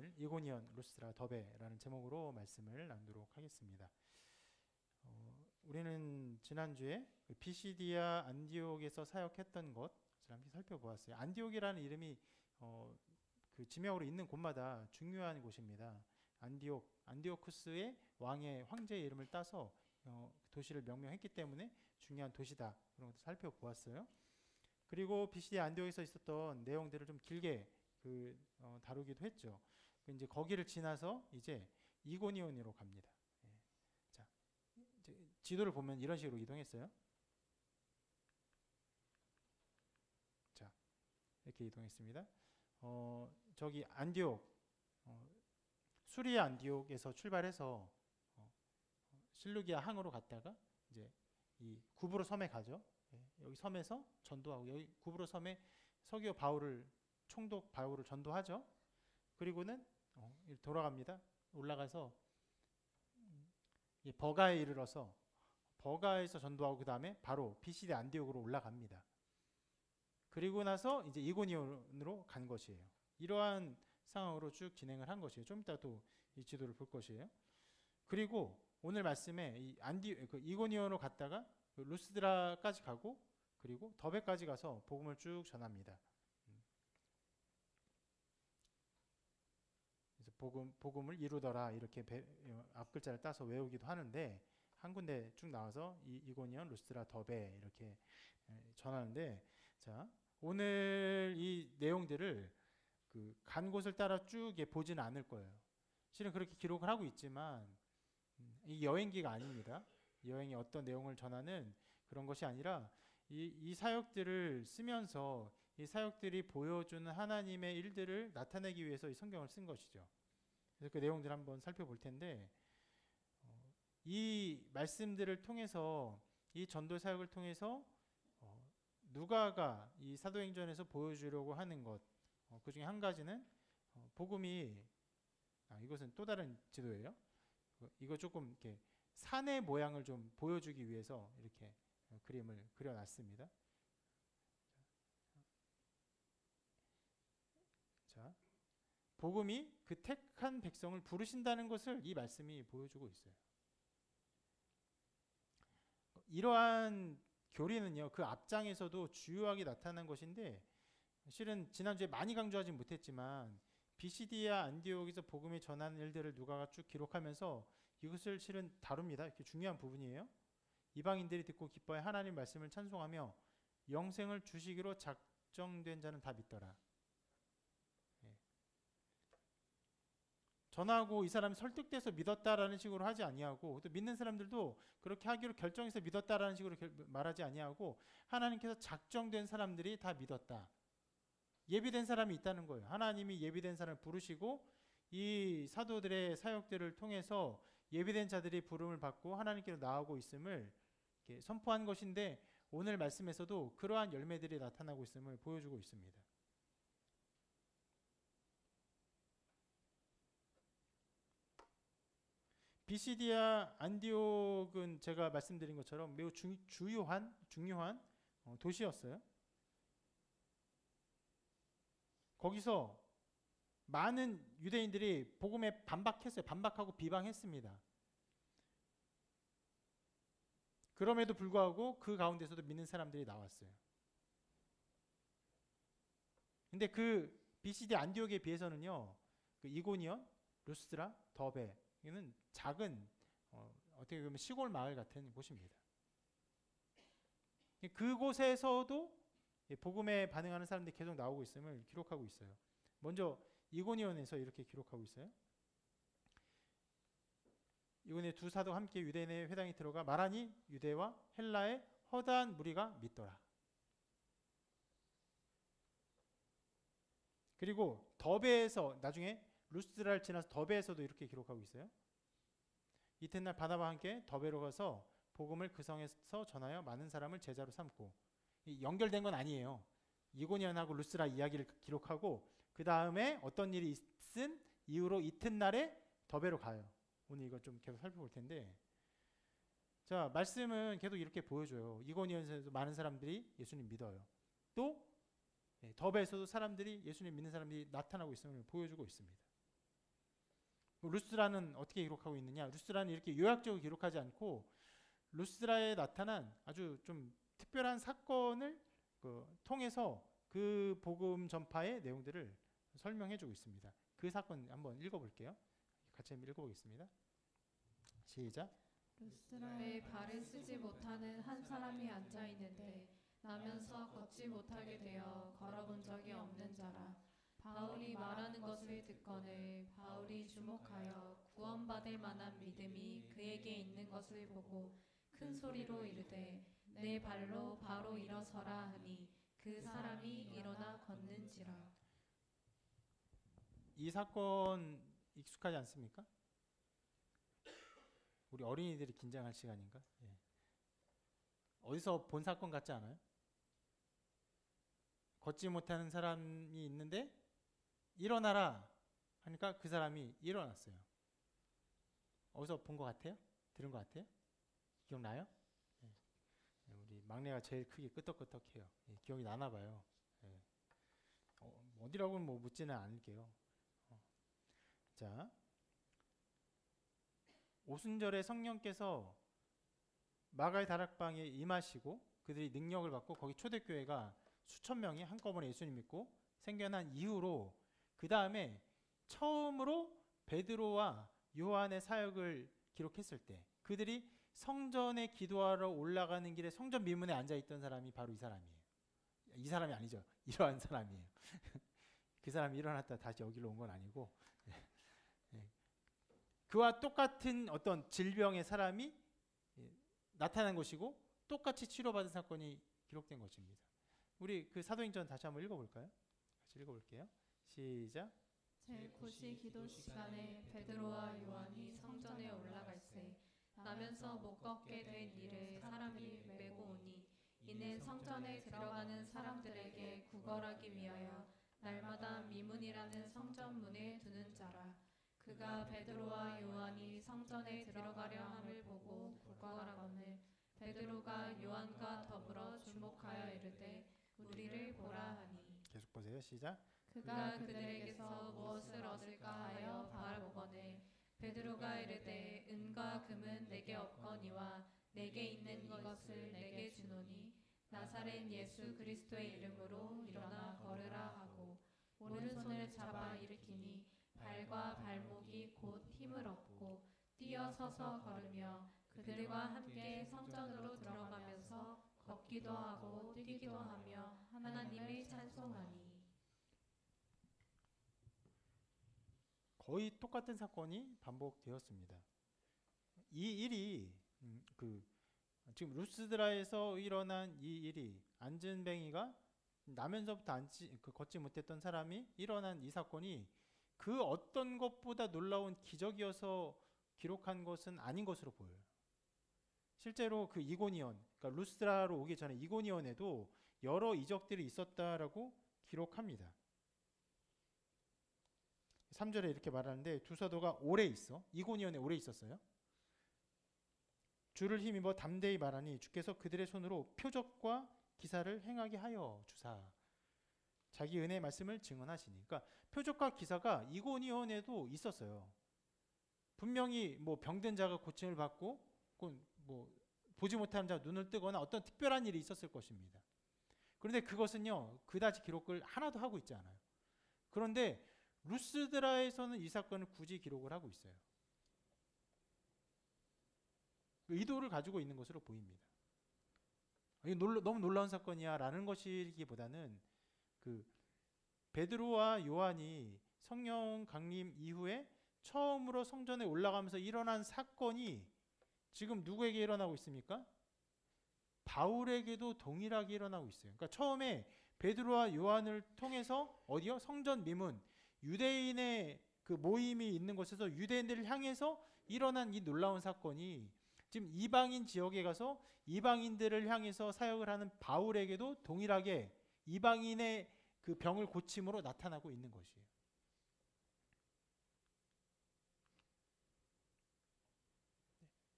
오늘 이고니온, 루스드라, 더베라는 제목으로 말씀을 나누도록 하겠습니다. 우리는 지난주에 비시디아 안디옥에서 사역했던 것을 함께 살펴보았어요. 안디옥이라는 이름이 그 지명으로 있는 곳마다 중요한 곳입니다. 안디오쿠스의 왕의 황제의 이름을 따서 도시를 명명했기 때문에 중요한 도시다. 그런 것도 살펴보았어요. 그리고 비시디아 안디옥에서 있었던 내용들을 좀 길게 다루기도 했죠. 이제 거기를 지나서 이제 이고니온으로 갑니다. 자, 이제 지도를 보면 이런 식으로 이동했어요. 자, 이렇게 이동했습니다. 저기 안디옥, 수리아 안디옥에서 출발해서 실루기아 항으로 갔다가 이제 이 구브로 섬에 가죠. 여기 섬에서 전도하고, 여기 구브로 섬에 서기오 바울을 총독 바울을 전도하죠. 그리고는 돌아갑니다. 올라가서 버가에 이르러서 버가에서 전도하고 그 다음에 바로 비시디 안디옥으로 올라갑니다. 그리고 나서 이제 이고니온으로 간 것이에요. 이러한 상황으로 쭉 진행을 한 것이에요. 좀 이따 또 이 지도를 볼 것이에요. 그리고 오늘 말씀에 이고니온으로 갔다가 루스드라까지 가고 그리고 더베까지 가서 복음을 쭉 전합니다. 그래서 복음을 이루더라 이렇게 앞글자를 따서 외우기도 하는데 한 군데 쭉 나와서 이고니온, 루스드라, 더베 이렇게 전하는데, 자, 오늘 이 내용들을 간 곳을 따라 쭉 보지는 않을 거예요. 실은 그렇게 기록을 하고 있지만 이 여행기가 아닙니다. 여행이 어떤 내용을 전하는 그런 것이 아니라 이 사역들을 쓰면서 이 사역들이 보여주는 하나님의 일들을 나타내기 위해서 이 성경을 쓴 것이죠. 그래서 그 내용들을 한번 살펴볼 텐데, 이 말씀들을 통해서 이 전도 사역을 통해서 누가가 이 사도행전에서 보여주려고 하는 것, 그 중에 한 가지는 복음이 이것은 또 다른 지도예요. 이거 조금 이렇게 산의 모양을 좀 보여주기 위해서 이렇게 그림을 그려놨습니다. 자, 복음이 그 택한 백성을 부르신다는 것을 이 말씀이 보여주고 있어요. 이러한 교리는요, 그 앞장에서도 주요하게 나타난 것인데, 실은 지난주에 많이 강조하지 못했지만 비시디아 안디옥에서 복음이 전하는 일들을 누가가 쭉 기록하면서 이것을 실은 다룹니다. 이렇게 중요한 부분이에요. 이방인들이 듣고 기뻐해 하나님 말씀을 찬송하며 영생을 주시기로 작정된 자는 다 믿더라. 전하고 이 사람이 설득돼서 믿었다라는 식으로 하지 아니하고, 또 믿는 사람들도 그렇게 하기로 결정해서 믿었다라는 식으로 말하지 아니하고, 하나님께서 작정된 사람들이 다 믿었다. 예비된 사람이 있다는 거예요. 하나님이 예비된 사람을 부르시고 이 사도들의 사역들을 통해서 예비된 자들이 부름을 받고 하나님께로 나아오고 있음을 이렇게 선포한 것인데, 오늘 말씀에서도 그러한 열매들이 나타나고 있음을 보여주고 있습니다. 비시디아 안디옥은 제가 말씀드린 것처럼 매우 중요한 도시였어요. 거기서 많은 유대인들이 복음에 반박했어요. 반박하고 비방했습니다. 그럼에도 불구하고 그 가운데서도 믿는 사람들이 나왔어요. 근데 그 비시디 안디옥에 비해서는요, 그 이고니온, 루스드라, 더베, 이는 작은 어떻게 보면 시골 마을 같은 곳입니다. 그곳에서도 복음에 반응하는 사람들이 계속 나오고 있음을 기록하고 있어요. 먼저 이고니온에서 이렇게 기록하고 있어요. 이고니온 두 사도가 함께 유대인의 회당에 들어가 말하니 유대와 헬라의 허다한 무리가 믿더라. 그리고 더베에서, 나중에 루스드라를 지나서 더베에서도 이렇게 기록하고 있어요. 이튿날 바나바와 함께 더베로 가서 복음을 그 성에서 전하여 많은 사람을 제자로 삼고, 연결된 건 아니에요. 이고니온하고 루스드라 이야기를 기록하고 그 다음에 어떤 일이 있은 이후로 이튿날에 더베로 가요. 오늘 이거 좀 계속 살펴볼 텐데, 자, 말씀은 계속 이렇게 보여줘요. 이고니온에서도 많은 사람들이 예수님 믿어요. 또 더베에서도 사람들이, 예수님 믿는 사람들이 나타나고 있음을 보여주고 있습니다. 루스드라는 어떻게 기록하고 있느냐? 루스드라는 이렇게 요약적으로 기록하지 않고 루스드라에 나타난 아주 좀 특별한 사건을 통해서 그 복음 전파의 내용들을 설명해주고 있습니다. 그 사건 한번 읽어볼게요. 같이 한번 읽어보겠습니다. 시작. 루스드라에 발을 쓰지 못하는 한 사람이 앉아 있는데 나면서 걷지 못하게 되어 걸어본 적이 없는 자라. 바울이 말하는 것을 듣거늘 바울이 주목하여 구원받을 만한 믿음이 그에게 있는 것을 보고 큰 소리로 이르되 내 발로 바로 일어서라 하니 그 사람이 일어나 걷는지라. 이 사건 익숙하지 않습니까? 우리 어린이들이 긴장할 시간인가? 예. 어디서 본 사건 같지 않아요? 걷지 못하는 사람이 있는데 일어나라 하니까 그 사람이 일어났어요. 어디서 본 것 같아요? 들은 것 같아요? 기억나요? 예. 우리 막내가 제일 크게 끄덕끄덕해요. 예. 기억이 나나 봐요. 예. 어디라고는 뭐 묻지는 않을게요. 자, 오순절에 성령께서 마가의 다락방에 임하시고 그들이 능력을 받고 거기 초대교회가 수천 명이 한꺼번에 예수님 믿고 생겨난 이후로 그 다음에 처음으로 베드로와 요한의 사역을 기록했을 때 그들이 성전에 기도하러 올라가는 길에 성전 미문에 앉아있던 사람이 바로 이 사람이에요. 이 사람이 아니죠. 이러한 사람이에요. 그 사람이 일어났다 다시 여기로 온 건 아니고 그와 똑같은 어떤 질병의 사람이 나타난 것이고 똑같이 치료받은 사건이 기록된 것입니다. 우리 그 사도행전 다시 한번 읽어볼까요? 같이 읽어볼게요. 시작. 제9시 기도 시간에 베드로와 요한이 성전에 올라갈새 나면서 못 걷게 된 이를 사람이 메고 오니 이는 성전에 들어가는 사람들에게 구걸하기 위하여 날마다 미문이라는 성전 문에 두는 자라. 그가 베드로와 요한이 성전에 들어가려 함을 보고 구걸하거늘 베드로가 요한과 더불어 주목하여 이르되 우리를 보라 하니 계속 보세요. 시작. 그가 그들에게서 무엇을 얻을까 하여 바라보거늘 베드로가 이르되 은과 금은 내게 없거니와 내게 있는 것을 내게 주노니 나사렛 예수 그리스도의 이름으로 일어나 걸으라 하고 오른손을 잡아 일으키니 발과 발목이 곧 힘을 얻고 뛰어서서 걸으며 그들과 함께 성전으로 들어가면서 걷기도 하고 뛰기도 하며 하나님을 찬송하니. 거의 똑같은 사건이 반복되었습니다. 이 일이 지금 루스드라에서 일어난 이 일이 안전뱅이가 나면서부터 걷지 못했던 사람이 일어난 이 사건이 그 어떤 것보다 놀라운 기적이어서 기록한 것은 아닌 것으로 보여요. 실제로 그 이고니온, 그러니까 루스드라로 오기 전에 이고니온에도 여러 이적들이 있었다라고 기록합니다. 3절에 이렇게 말하는데 두 사도가 오래 있어. 이고니온에 오래 있었어요. 주를 힘입어 담대히 말하니 주께서 그들의 손으로 표적과 기사를 행하게 하여 주사. 자기 은혜의 말씀을 증언하시니. 그러니까 표적과 기사가 이고니온에도 있었어요. 분명히 뭐 병든 자가 고침을 받고 뭐 보지 못하는 자가 눈을 뜨거나 어떤 특별한 일이 있었을 것입니다. 그런데 그것은요 그다지 기록을 하나도 하고 있지 않아요. 그런데 루스드라에서는 이 사건을 굳이 기록을 하고 있어요. 의도를 가지고 있는 것으로 보입니다. 너무 놀라운 사건이야 라는 것이기보다는 그 베드로와 요한이 성령 강림 이후에 처음으로 성전에 올라가면서 일어난 사건이 지금 누구에게 일어나고 있습니까? 바울에게도 동일하게 일어나고 있어요. 그러니까 처음에 베드로와 요한을 통해서 어디요? 성전 미문, 유대인의 그 모임이 있는 곳에서 유대인들을 향해서 일어난 이 놀라운 사건이 지금 이방인 지역에 가서 이방인들을 향해서 사역을 하는 바울에게도 동일하게 이방인의 그 병을 고침으로 나타나고 있는 것이에요.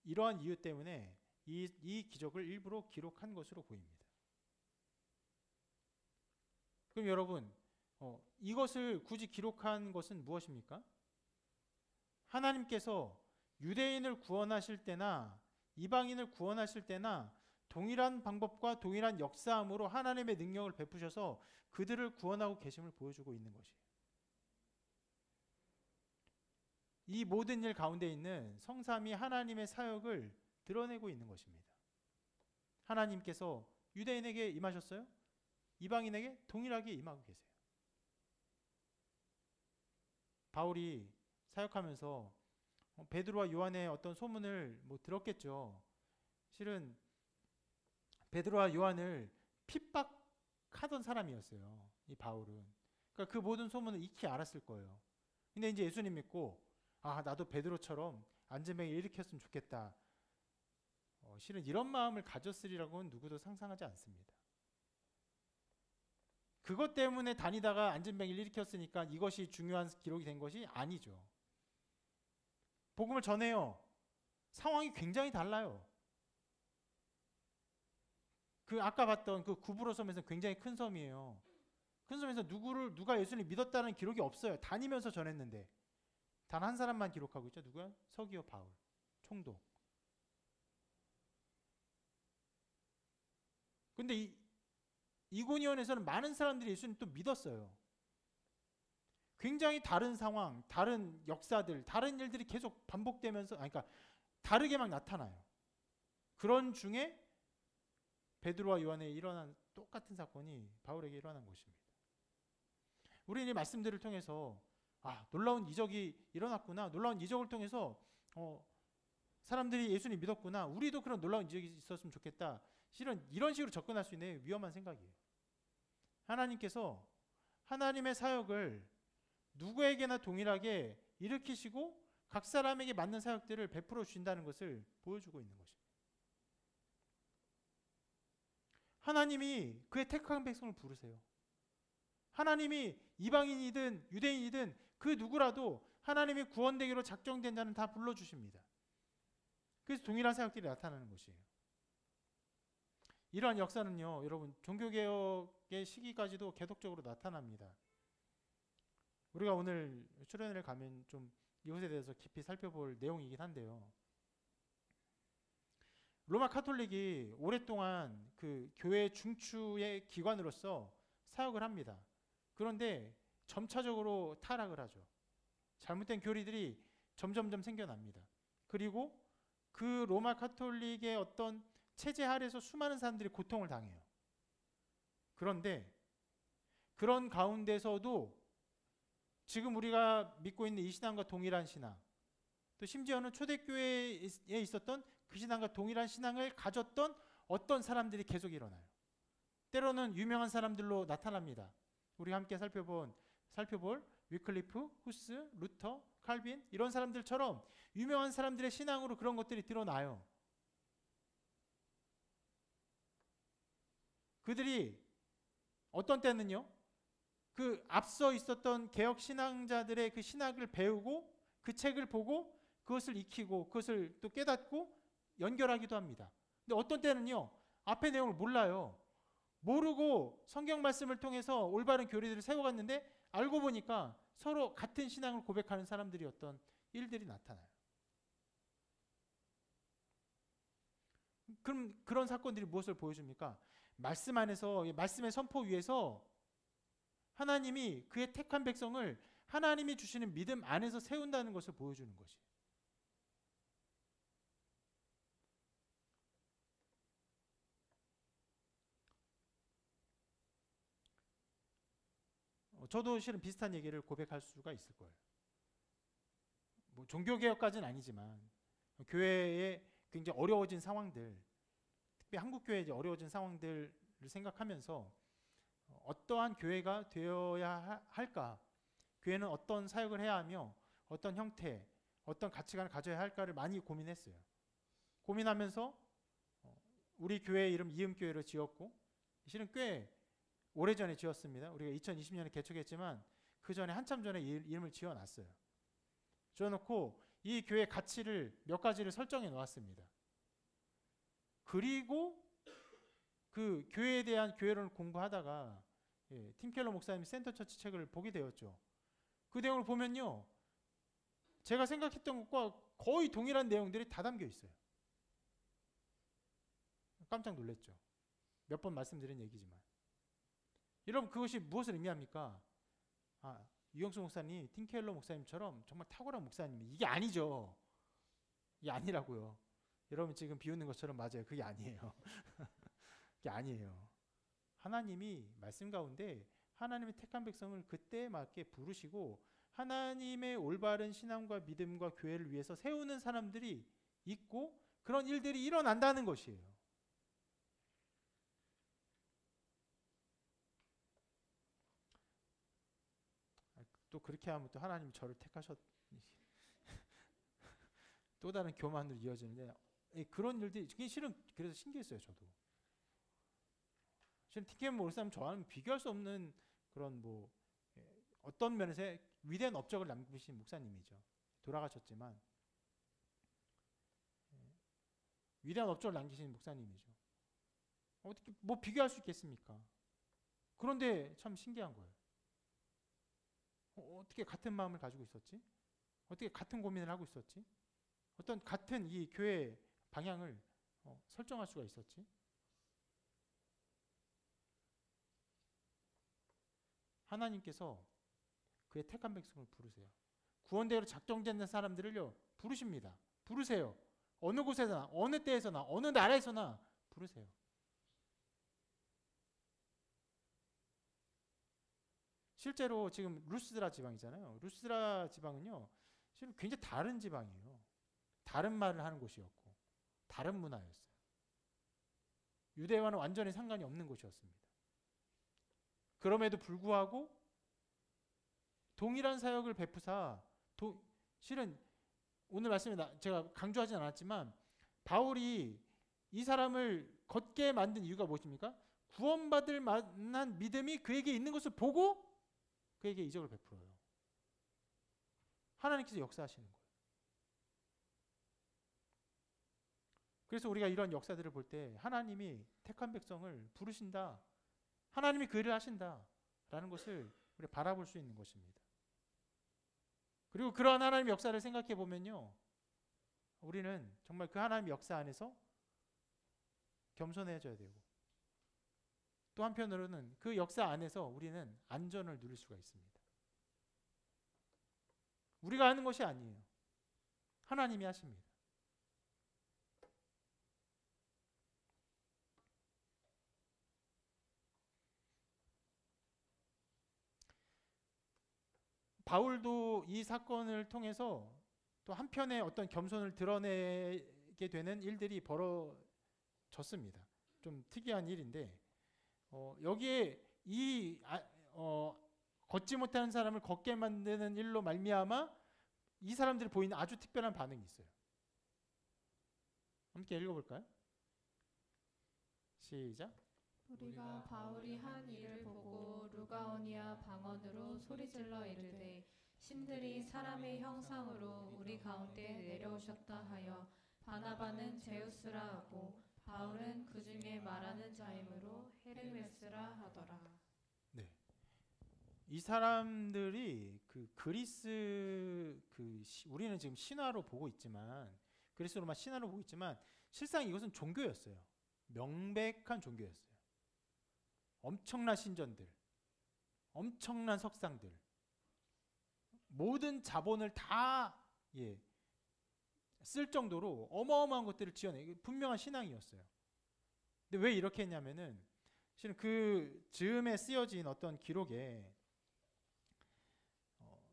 이러한 이유 때문에 이 기적을 일부러 기록한 것으로 보입니다. 그럼 여러분, 이것을 굳이 기록한 것은 무엇입니까? 하나님께서 유대인을 구원하실 때나 이방인을 구원하실 때나 동일한 방법과 동일한 역사함으로 하나님의 능력을 베푸셔서 그들을 구원하고 계심을 보여주고 있는 것이에요. 이 모든 일 가운데 있는 성삼위 하나님의 사역을 드러내고 있는 것입니다. 하나님께서 유대인에게 임하셨어요? 이방인에게 동일하게 임하고 계세요. 바울이 사역하면서 베드로와 요한의 어떤 소문을 들었겠죠. 실은 베드로와 요한을 핍박하던 사람이었어요. 이 바울은. 그러니까 그 모든 소문을 익히 알았을 거예요. 근데 이제 예수님 믿고 나도 베드로처럼 안전병을 일으켰으면 좋겠다. 실은 이런 마음을 가졌으리라고는 누구도 상상하지 않습니다. 그것 때문에 다니다가 안전병을 일으켰으니까 이것이 중요한 기록이 된 것이 아니죠. 복음을 전해요. 상황이 굉장히 달라요. 그 아까 봤던 그 구브로 섬에서 굉장히 큰 섬이에요. 큰 섬에서 누가 예수를 믿었다는 기록이 없어요. 다니면서 전했는데 단 한 사람만 기록하고 있죠. 누구야? 서기오 바울, 총독. 근데 이고니온에서는 많은 사람들이 예수님 또 믿었어요. 굉장히 다른 상황, 다른 역사들, 다른 일들이 계속 반복되면서, 그러니까 다르게 막 나타나요. 그런 중에 베드로와 요한에 일어난 똑같은 사건이 바울에게 일어난 것입니다. 우리는 이 말씀들을 통해서 놀라운 이적이 일어났구나, 놀라운 이적을 통해서 사람들이 예수님 믿었구나, 우리도 그런 놀라운 이적이 있었으면 좋겠다. 실은 이런 식으로 접근할 수 있는 위험한 생각이에요. 하나님께서 하나님의 사역을 누구에게나 동일하게 일으키시고 각 사람에게 맞는 사역들을 베풀어 주신다는 것을 보여주고 있는 것입니다. 하나님이 그의 택한 백성을 부르세요. 하나님이 이방인이든 유대인이든 그 누구라도 하나님이 구원되기로 작정된 자는 다 불러주십니다. 그래서 동일한 사역들이 나타나는 것이에요. 이러한 역사는요, 여러분, 종교개혁의 시기까지도 계속적으로 나타납니다. 우리가 오늘 수련회를 가면 좀 이것에 대해서 깊이 살펴볼 내용이긴 한데요. 로마 카톨릭이 오랫동안 그 교회 중추의 기관으로서 사역을 합니다. 그런데 점차적으로 타락을 하죠. 잘못된 교리들이 점점점 생겨납니다. 그리고 그 로마 카톨릭의 어떤 체제 아래에서 수많은 사람들이 고통을 당해요. 그런데 그런 가운데서도 지금 우리가 믿고 있는 이 신앙과 동일한 신앙, 또 심지어는 초대교회에 있었던 그 신앙과 동일한 신앙을 가졌던 어떤 사람들이 계속 일어나요. 때로는 유명한 사람들로 나타납니다. 우리가 함께 살펴볼 위클리프, 후스, 루터, 칼빈 이런 사람들처럼 유명한 사람들의 신앙으로 그런 것들이 드러나요. 그들이 어떤 때는요, 그 앞서 있었던 개혁 신앙자들의 그 신학을 배우고 그 책을 보고 그것을 익히고 그것을 또 깨닫고 연결하기도 합니다. 근데 어떤 때는요, 앞의 내용을 몰라요. 모르고 성경 말씀을 통해서 올바른 교리들을 세워갔는데 알고 보니까 서로 같은 신앙을 고백하는 사람들이었던 일들이 나타나요. 그럼 그런 사건들이 무엇을 보여줍니까? 말씀 안에서, 말씀의 선포 위에서 하나님이 그의 택한 백성을 하나님이 주시는 믿음 안에서 세운다는 것을 보여주는 것이에요. 저도 실은 비슷한 얘기를 고백할 수가 있을 거예요. 종교개혁까지는 아니지만 교회의 굉장히 어려워진 상황들, 특히 한국 교회의 어려워진 상황들을 생각하면서 어떠한 교회가 되어야 할까? 교회는 어떤 사역을 해야 하며 어떤 형태, 어떤 가치관을 가져야 할까를 많이 고민했어요. 고민하면서 우리 교회 이름 이음교회로 지었고, 실은 꽤 오래전에 지었습니다. 우리가 2020년에 개척했지만 그 전에 한참 전에 이름을 지어놨어요. 지어놓고 이 교회 가치를 몇 가지를 설정해 놓았습니다. 그리고 그 교회에 대한 교회론을 공부하다가 팀 켈러 목사님 센터 처치 책을 보게 되었죠. 그 내용을 보면요, 제가 생각했던 것과 거의 동일한 내용들이 다 담겨 있어요. 깜짝 놀랐죠. 몇 번 말씀드린 얘기지만. 여러분 그것이 무엇을 의미합니까? 유영수 목사님, 팀켈러 목사님처럼 정말 탁월한 목사님, 이게 아니죠. 이게 아니라고요. 여러분 지금 비웃는 것처럼 맞아요. 그게 아니에요. 그게 아니에요. 하나님이 말씀 가운데 하나님의 택한 백성을 그때에 맞게 부르시고 하나님의 올바른 신앙과 믿음과 교회를 위해서 세우는 사람들이 있고 그런 일들이 일어난다는 것이에요. 또 그렇게 하면 또 하나님이 저를 택하셨 또 다른 교만으로 이어지는데 그런 일들이 실은 그래서 신기했어요. 저도 실은 TKM 목사님 저와는 비교할 수 없는 그런 어떤 면에서 위대한 업적을 남기신 목사님이죠. 돌아가셨지만 위대한 업적을 남기신 목사님이죠. 어떻게 비교할 수 있겠습니까? 그런데 참 신기한 거예요. 어떻게 같은 마음을 가지고 있었지? 어떻게 같은 고민을 하고 있었지? 어떤 같은 이 교회 방향을 설정할 수가 있었지? 하나님께서 그의 택한 백성을 부르세요. 구원대로 작정된 사람들을요 부르십니다. 부르세요. 어느 곳에서나 어느 때에서나 어느 나라에서나 부르세요. 실제로 지금 루스드라 지방이잖아요. 루스드라 지방은요 실은 굉장히 다른 지방이에요. 다른 말을 하는 곳이었고 다른 문화였어요. 유대와는 완전히 상관이 없는 곳이었습니다. 그럼에도 불구하고 동일한 사역을 베푸사 실은 오늘 말씀에 제가 강조하진 않았지만 바울이 이 사람을 걷게 만든 이유가 무엇입니까? 구원받을 만한 믿음이 그에게 있는 것을 보고 그에게 이적을 베풀어요. 하나님께서 역사하시는 거예요. 그래서 우리가 이런 역사들을 볼 때 하나님이 택한 백성을 부르신다. 하나님이 그 일을 하신다. 라는 것을 우리 바라볼 수 있는 것입니다. 그리고 그러한 하나님의 역사를 생각해 보면요. 우리는 정말 그 하나님의 역사 안에서 겸손해져야 되고 또 한편으로는 그 역사 안에서 우리는 안전을 누릴 수가 있습니다. 우리가 하는 것이 아니에요. 하나님이 하십니다. 바울도 이 사건을 통해서 또 한편의 어떤 겸손을 드러내게 되는 일들이 벌어졌습니다. 좀 특이한 일인데 여기에 걷지 못하는 사람을 걷게 만드는 일로 말미암아 이 사람들이 보이는 아주 특별한 반응이 있어요. 함께 읽어볼까요? 시작. 우리가 바울이 한 일을 보고 루가오니아 방언으로 소리질러 이르되 신들이 사람의 형상으로 우리 가운데 내려오셨다 하여 바나바는 제우스라 하고 바울은 그 중에 말하는 자이므로 헤르메스라 하더라. 네. 이 사람들이 우리는 지금 신화로 보고 있지만 그리스 로마 신화로 보고 있지만 실상 이것은 종교였어요. 명백한 종교였어요. 엄청난 신전들, 엄청난 석상들, 모든 자본을 다 쓸 정도로 어마어마한 것들을 지어내 분명한 신앙이었어요. 근데 왜 이렇게 했냐면은 실은 그 즈음에 쓰여진 어떤 기록에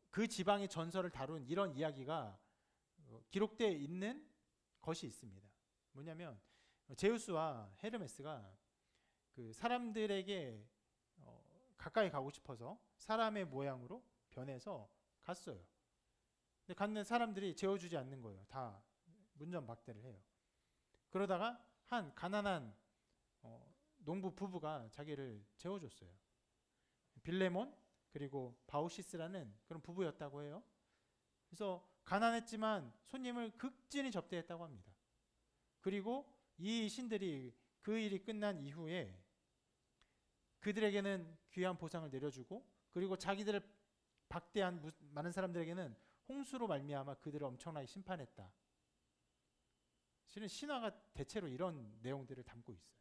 그 지방의 전설을 다룬 이런 이야기가 기록되어 있는 것이 있습니다. 뭐냐면 제우스와 헤르메스가 그 사람들에게 가까이 가고 싶어서 사람의 모양으로 변해서 갔어요. 근데 갔는 사람들이 재워주지 않는 거예요. 다 문전박대를 해요. 그러다가 한 가난한 농부 부부가 자기를 재워줬어요. 빌레몬 그리고 바우시스라는 그런 부부였다고 해요. 그래서 가난했지만 손님을 극진히 접대했다고 합니다. 그리고 이 신들이 그 일이 끝난 이후에 그들에게는 귀한 보상을 내려주고 그리고 자기들을 박대한 많은 사람들에게는 홍수로 말미암아 그들을 엄청나게 심판했다. 실은 신화가 대체로 이런 내용들을 담고 있어요.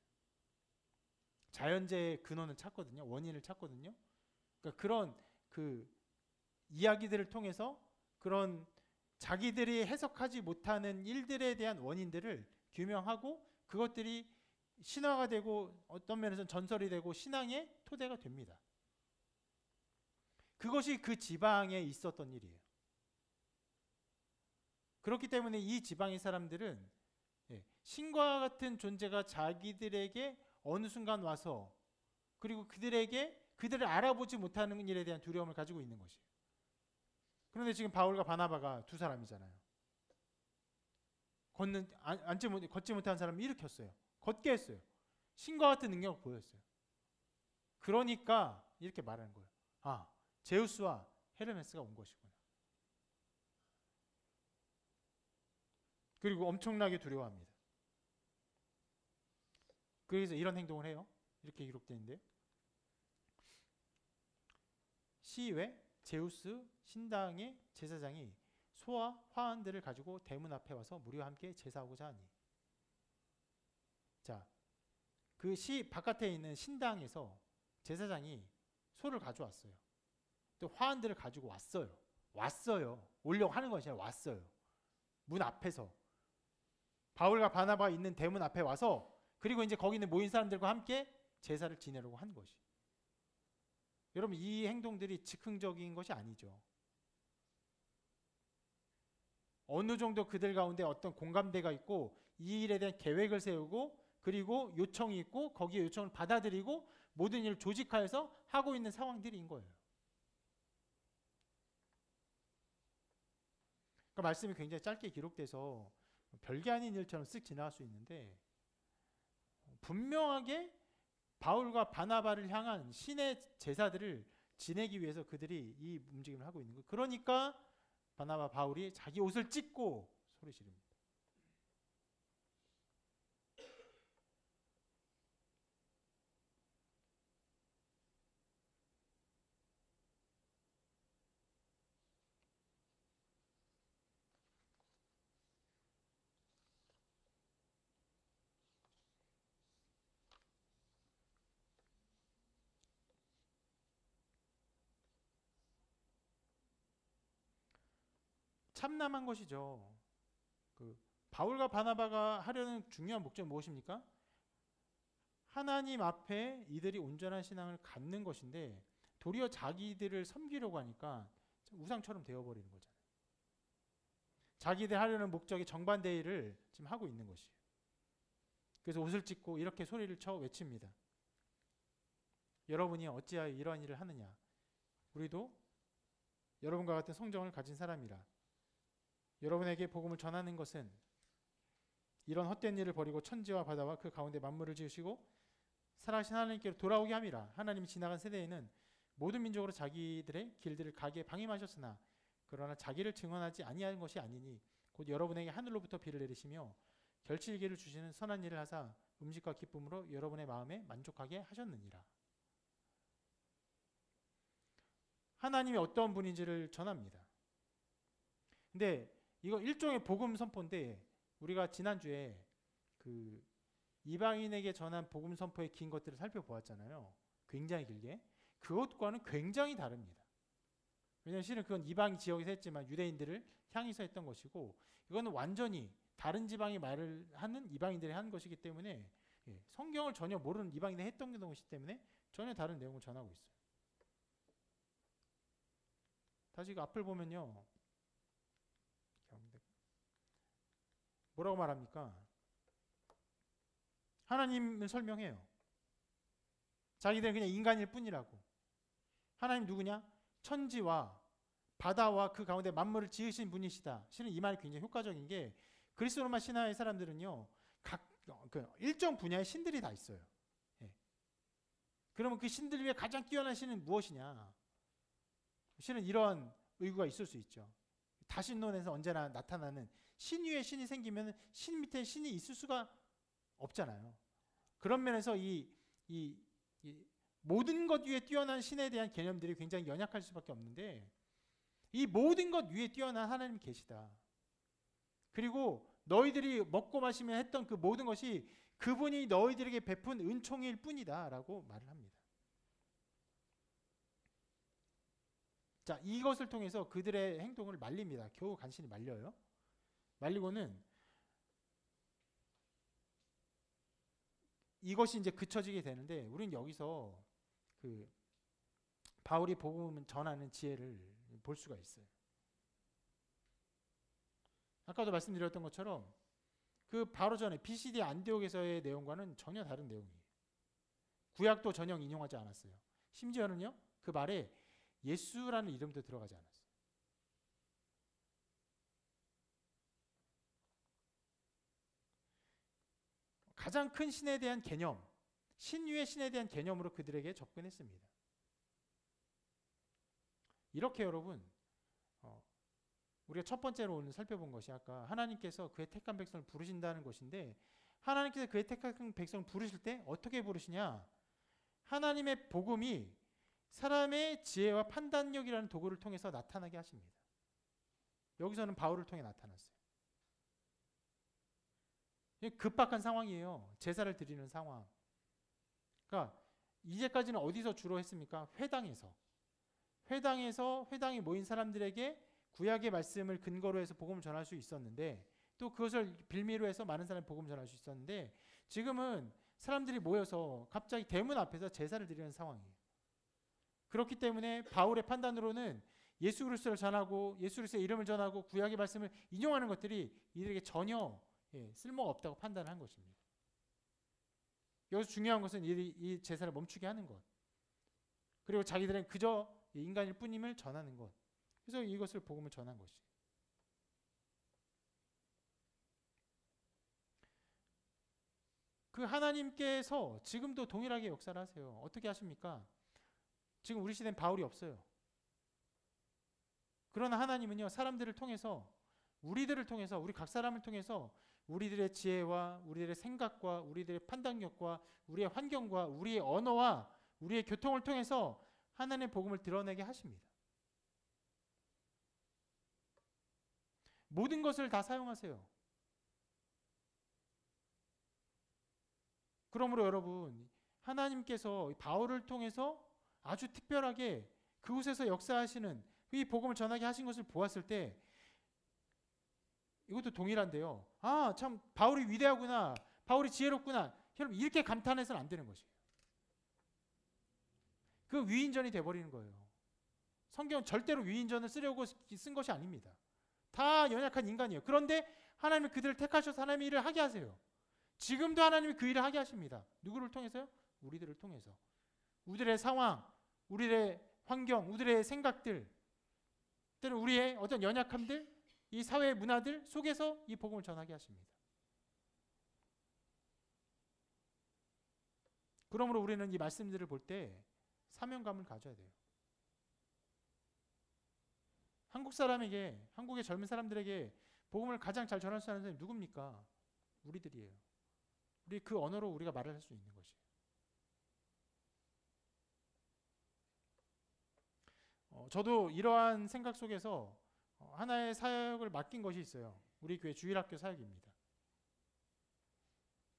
자연재해의 근원을 찾거든요. 원인을 찾거든요. 그러니까 그런 그 이야기들을 통해서 그런 자기들이 해석하지 못하는 일들에 대한 원인들을 규명하고 그것들이 신화가 되고 어떤 면에서는 전설이 되고 신앙의 토대가 됩니다. 그것이 그 지방에 있었던 일이에요. 그렇기 때문에 이 지방의 사람들은 신과 같은 존재가 자기들에게 어느 순간 와서 그리고 그들을 알아보지 못하는 일에 대한 두려움을 가지고 있는 것이에요. 그런데 지금 바울과 바나바가 두 사람이잖아요. 걷지 못한 사람을 일으켰어요. 걷게 했어요. 신과 같은 능력을 보였어요. 그러니까 이렇게 말하는 거예요. 아, 제우스와 헤르메스가 온 것이구나. 그리고 엄청나게 두려워합니다. 그래서 이런 행동을 해요. 이렇게 기록되어 있는데 시외 제우스 신당의 제사장이 소와 화환들을 가지고 대문 앞에 와서 무리와 함께 제사하고자 하니. 자, 그 시 바깥에 있는 신당에서 제사장이 소를 가져왔어요. 또 화환들을 가지고 왔어요. 오려고 하는 것이 아니라 왔어요. 문 앞에서 바울과 바나바가 있는 대문 앞에 와서 그리고 이제 거기 있는 모인 사람들과 함께 제사를 지내려고 한 것이. 여러분 이 행동들이 즉흥적인 것이 아니죠. 어느 정도 그들 가운데 어떤 공감대가 있고 이 일에 대한 계획을 세우고 그리고 요청이 있고 거기에 요청을 받아들이고 모든 일을 조직하여서 하고 있는 상황들인 거예요. 그러니까 말씀이 굉장히 짧게 기록돼서 별게 아닌 일처럼 쓱 지나갈 수 있는데 분명하게 바울과 바나바를 향한 신의 제사들을 지내기 위해서 그들이 이 움직임을 하고 있는 거예요. 그러니까 바나바 바울이 자기 옷을 찢고 소리 지릅니다. 참남한 것이죠. 그 바울과 바나바가 하려는 중요한 목적은 무엇입니까? 하나님 앞에 이들이 온전한 신앙을 갖는 것인데 도리어 자기들을 섬기려고 하니까 우상처럼 되어버리는 거잖아요. 자기들 하려는 목적이 정반대의 일을 지금 하고 있는 것이에요. 그래서 옷을 찢고 이렇게 소리를 쳐 외칩니다. 여러분이 어찌하여 이러한 일을 하느냐? 우리도 여러분과 같은 성정을 가진 사람이라. 여러분에게 복음을 전하는 것은 이런 헛된 일을 버리고 천지와 바다와 그 가운데 만물을 지으시고 살아계신 하나님께로 돌아오게 함이라. 하나님이 지나간 세대에는 모든 민족으로 자기들의 길들을 가게 방임하셨으나 그러나 자기를 증언하지 아니하는 것이 아니니 곧 여러분에게 하늘로부터 비를 내리시며 결실기를 주시는 선한 일을 하사 음식과 기쁨으로 여러분의 마음에 만족하게 하셨느니라. 하나님이 어떤 분인지를 전합니다. 근데 이거 일종의 복음 선포인데 우리가 지난주에 그 이방인에게 전한 복음 선포의 긴 것들을 살펴보았잖아요. 굉장히 길게. 그것과는 굉장히 다릅니다. 왜냐하면 실은 그건 이방 지역에서 했지만 유대인들을 향해서 했던 것이고 이거는 완전히 다른 지방의 말을 하는 이방인들이 하는 것이기 때문에 성경을 전혀 모르는 이방인들이 했던 것이기 때문에 전혀 다른 내용을 전하고 있어요. 다시 그 앞을 보면요. 뭐라고 말합니까? 하나님을 설명해요. 자기들은 그냥 인간일 뿐이라고. 하나님 누구냐? 천지와 바다와 그 가운데 만물을 지으신 분이시다. 실은 이 말이 굉장히 효과적인 게 그리스 로마 신화의 사람들은요. 각 일정 분야의 신들이 다 있어요. 예. 그러면 그 신들 위에 가장 뛰어난 신은 무엇이냐? 실은 이런 의구가 있을 수 있죠. 다신론에서 언제나 나타나는 신 위에 신이 생기면 신 밑에 신이 있을 수가 없잖아요. 그런 면에서 이 모든 것 위에 뛰어난 신에 대한 개념들이 굉장히 연약할 수밖에 없는데 이 모든 것 위에 뛰어난 하나님이 계시다. 그리고 너희들이 먹고 마시며 했던 그 모든 것이 그분이 너희들에게 베푼 은총일 뿐이다 라고 말을 합니다. 자, 이것을 통해서 그들의 행동을 말립니다. 겨우 간신히 말려요. 말리고는 이것이 이제 그쳐지게 되는데, 우리는 여기서 그 바울이 복음을 전하는 지혜를 볼 수가 있어요. 아까도 말씀드렸던 것처럼 그 바로 전에 BCD 안디옥에서의 내용과는 전혀 다른 내용이에요. 구약도 전혀 인용하지 않았어요. 심지어는요, 그 말에 예수라는 이름도 들어가지 않았어요. 가장 큰 신에 대한 개념, 신유의 신에 대한 개념으로 그들에게 접근했습니다. 이렇게 여러분, 우리가 첫 번째로 오늘 살펴본 것이 아까 하나님께서 그의 택한 백성을 부르신다는 것인데, 하나님께서 그의 택한 백성을 부르실 때 어떻게 부르시냐? 하나님의 복음이 사람의 지혜와 판단력이라는 도구를 통해서 나타나게 하십니다. 여기서는 바울을 통해 나타났어요. 급박한 상황이에요. 제사를 드리는 상황. 그러니까 이제까지는 어디서 주로 했습니까? 회당에서 회당에 모인 사람들에게 구약의 말씀을 근거로 해서 복음을 전할 수 있었는데, 또 그것을 빌미로 해서 많은 사람이 복음을 전할 수 있었는데, 지금은 사람들이 모여서 갑자기 대문 앞에서 제사를 드리는 상황이에요. 그렇기 때문에 바울의 판단으로는 예수 그리스도를 전하고 예수 그리스도의 이름을 전하고 구약의 말씀을 인용하는 것들이 이들에게 전혀 쓸모가 없다고 판단한 것입니다. 여기서 중요한 것은 이 제사를 멈추게 하는 것, 그리고 자기들은 그저 인간일 뿐임을 전하는 것. 그래서 이것을 복음을 전한 것이에요. 그 하나님께서 지금도 동일하게 역사를 하세요. 어떻게 하십니까? 지금 우리 시대는 바울이 없어요. 그러나 하나님은요, 사람들을 통해서, 우리들을 통해서, 우리 각 사람을 통해서 우리들의 지혜와 우리들의 생각과 우리들의 판단력과 우리의 환경과 우리의 언어와 우리의 교통을 통해서 하나님의 복음을 드러내게 하십니다. 모든 것을 다 사용하세요. 그러므로 여러분, 하나님께서 바울을 통해서 아주 특별하게 그곳에서 역사하시는 이 복음을 전하게 하신 것을 보았을 때, 이것도 동일한데요. 아, 참 바울이 위대하구나, 바울이 지혜롭구나, 여러분 이렇게 감탄해서는 안 되는 것이에요. 그 위인전이 돼버리는 거예요. 성경은 절대로 위인전을 쓰려고 쓴 것이 아닙니다. 다 연약한 인간이에요. 그런데 하나님이 그들을 택하셔서 하나님의 일을 하게 하세요. 지금도 하나님이 그 일을 하게 하십니다. 누구를 통해서요? 우리들을 통해서. 우리들의 상황, 우리들의 환경, 우리들의 생각들, 때는 우리의 어떤 연약함들, 이 사회의 문화들 속에서 이 복음을 전하게 하십니다. 그러므로 우리는 이 말씀들을 볼 때 사명감을 가져야 돼요. 한국 사람에게, 한국의 젊은 사람들에게 복음을 가장 잘 전할 수 있는 사람이 누굽니까? 우리들이에요. 우리 그 언어로 우리가 말을 할 수 있는 것이에요. 저도 이러한 생각 속에서 하나의 사역을 맡긴 것이 있어요. 우리 교회 주일학교 사역입니다.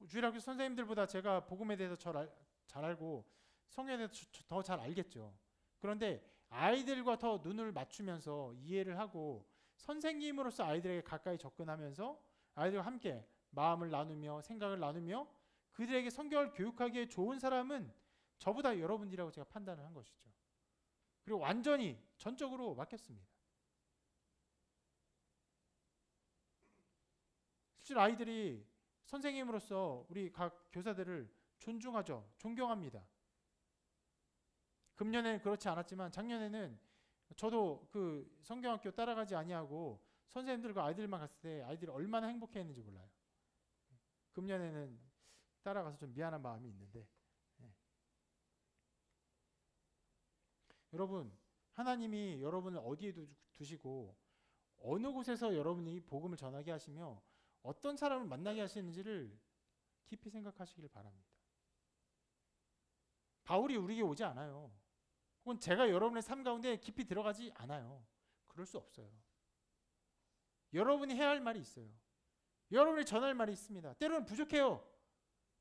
주일학교 선생님들보다 제가 복음에 대해서 잘 알고 성경에 대해서 더 잘 알겠죠. 그런데 아이들과 더 눈을 맞추면서 이해를 하고 선생님으로서 아이들에게 가까이 접근하면서 아이들과 함께 마음을 나누며 생각을 나누며 그들에게 성경을 교육하기에 좋은 사람은 저보다 여러분들이라고 제가 판단을 한 것이죠. 그리고 완전히 전적으로 맡겼습니다. 실제로 아이들이 선생님으로서 우리 각 교사들을 존중하죠. 존경합니다. 금년에는 그렇지 않았지만 작년에는 저도 그 성경학교 따라가지 아니하고 선생님들과 아이들만 갔을 때 아이들이 얼마나 행복해했는지 몰라요. 금년에는 따라가서 좀 미안한 마음이 있는데, 여러분, 하나님이 여러분을 어디에 두시고 어느 곳에서 여러분이 복음을 전하게 하시며 어떤 사람을 만나게 하시는지를 깊이 생각하시길 바랍니다. 바울이 우리에게 오지 않아요. 혹은 제가 여러분의 삶 가운데 깊이 들어가지 않아요. 그럴 수 없어요. 여러분이 해야 할 말이 있어요. 여러분이 전할 말이 있습니다. 때로는 부족해요.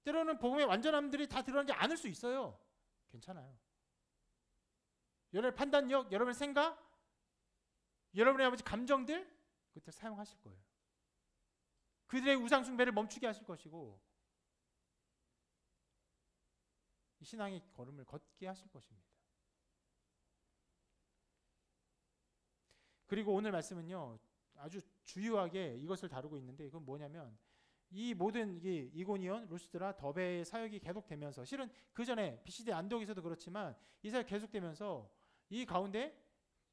때로는 복음의 완전함들이 다 드러나지 않을 수 있어요. 괜찮아요. 여러분의 판단력, 여러분의 생각, 여러분의 아버지 감정들, 그것들 사용하실 거예요. 그들의 우상 숭배를 멈추게 하실 것이고 신앙의 걸음을 걷게 하실 것입니다. 그리고 오늘 말씀은요, 아주 주요하게 이것을 다루고 있는데, 이건 뭐냐면 이 모든 이고니온, 루스드라, 더베의 사역이 계속되면서, 실은 그 전에 BCD 안디옥에서도 그렇지만 이 사역 계속되면서 이 가운데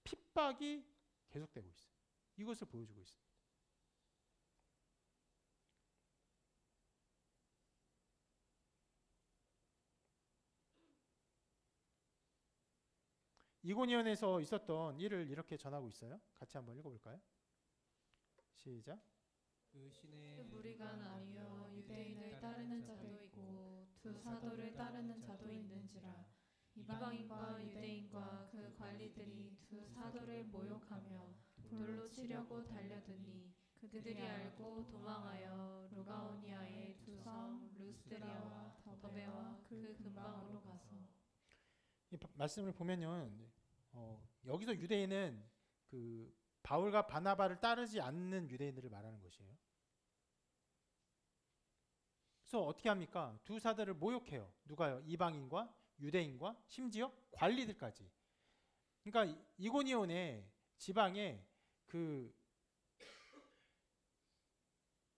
핍박이 계속되고 있어요. 이것을 보여주고 있습니다. 이고니온에서 있었던 일을 이렇게 전하고 있어요. 같이 한번 읽어볼까요? 시작. 그 시내에 무리가 나뉘어 유대인을 따르는 자도 있고 두 사도를 따르는 자도 있는지라. 이방인과 유대인과 그 관리들이 두 사도를 모욕하며 돌로 치려고 달려드니 그들이 알고 도망하여 루가오니아의 두 성 루스드라와 더베와 그 근방으로 가서. 이 말씀을 보면요, 여기서 유대인은 그 바울과 바나바를 따르지 않는 유대인들을 말하는 것이에요. 그래서 어떻게 합니까? 두 사도를 모욕해요. 누가요? 이방인과 유대인과 심지어 관리들까지. 그러니까 이고니온의 지방에 그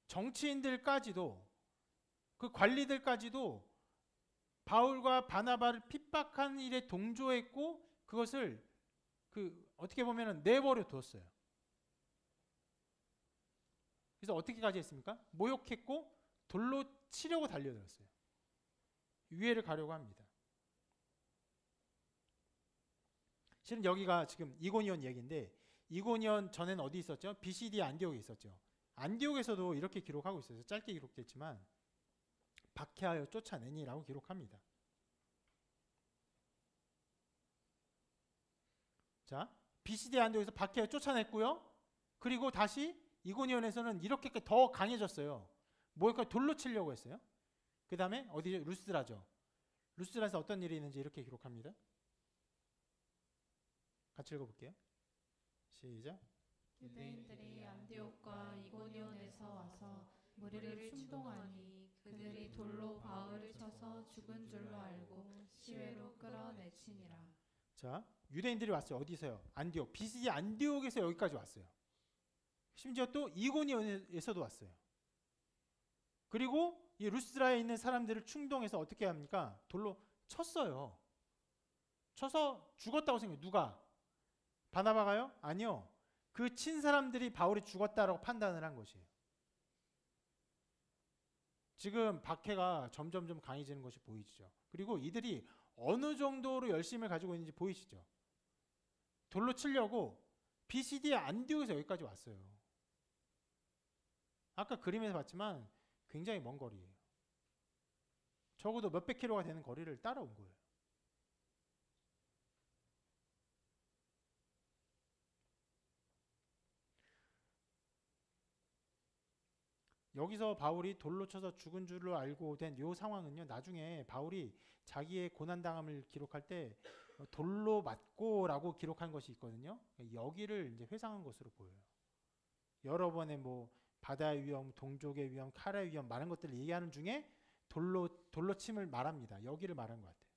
정치인들까지도, 그 관리들까지도 바울과 바나바를 핍박한 일에 동조했고 그것을 어떻게 보면 내버려 두었어요. 그래서 어떻게까지 했습니까? 모욕했고 돌로 치려고 달려들었어요. 유해를 가려고 합니다. 실은 여기가 지금 이고니온 얘기인데, 이고니온 전에는 어디 있었죠? BCD 안디옥에 있었죠. 안디옥에서도 이렇게 기록하고 있어요. 짧게 기록됐지만 박해하여 쫓아내니라고 기록합니다. 자, BCD 안디옥에서 박해하여 쫓아냈고요. 그리고 다시 이고니온에서는 이렇게 더 강해졌어요. 뭘까? 돌로 치려고 했어요. 그 다음에 어디죠? 루스드라죠. 루스드라에서 어떤 일이 있는지 이렇게 기록합니다. 같이 읽어볼게요. 시작. 유대인들이 안디옥과 이고니온에서 와서 무리를 충동하니 그들이 돌로 바울을 쳐서 죽은 줄로 알고 시외로 끌어내치니라. 자, 유대인들이 왔어요. 어디서요? 안디옥. BCD 안디옥에서 여기까지 왔어요. 심지어 또 이고니온에서도 왔어요. 그리고 이 루스드라에 있는 사람들을 충동해서 어떻게 합니까? 돌로 쳤어요. 쳐서 죽었다고 생각해요. 누가? 바나바가요? 아니요. 그 친 사람들이 바울이 죽었다라고 판단을 한 것이에요. 지금 박해가 점점 강해지는 것이 보이시죠? 그리고 이들이 어느 정도로 열심을 가지고 있는지 보이시죠? 돌로 치려고 BCD 안디옥에서 여기까지 왔어요. 아까 그림에서 봤지만 굉장히 먼 거리예요. 적어도 몇백 킬로가 되는 거리를 따라온 거예요. 여기서 바울이 돌로 쳐서 죽은 줄로 알고 된 이 상황은요, 나중에 바울이 자기의 고난당함을 기록할 때 돌로 맞고라고 기록한 것이 있거든요. 여기를 이제 회상한 것으로 보여요. 여러 번의 뭐 바다의 위험, 동족의 위험, 칼의 위험 많은 것들을 얘기하는 중에 돌로 침을 말합니다. 여기를 말한 것 같아요.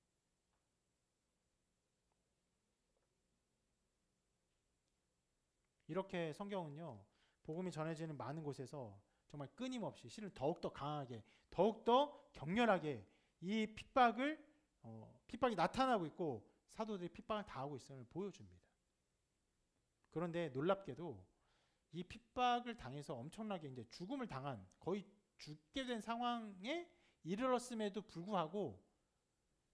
이렇게 성경은요, 복음이 전해지는 많은 곳에서 정말 끊임없이, 실은 더욱더 강하게, 더욱더 격렬하게 이 핍박이 나타나고 있고 사도들이 핍박을 당하고 있음을 보여줍니다. 그런데 놀랍게도 이 핍박을 당해서 엄청나게 이제 죽음을 당한, 거의 죽게 된 상황에 이르렀음에도 불구하고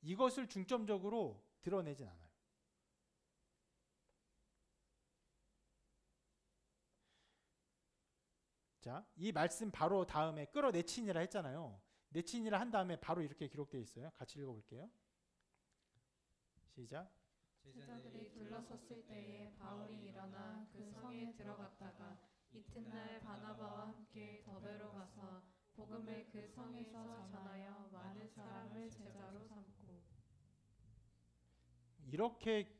이것을 중점적으로 드러내진 않아요. 자, 이 말씀 바로 다음에 끌어내치니라 했잖아요. 내치니라 한 다음에 바로 이렇게 기록되어 있어요. 같이 읽어볼게요. 시작. 제자들이 둘러섰을 때에 바울이 일어나 그 성에 들어갔다가 이튿날 바나바와 함께 더베로 가서 복음을 그 성에서 전하여 많은 사람을 제자로 삼고. 이렇게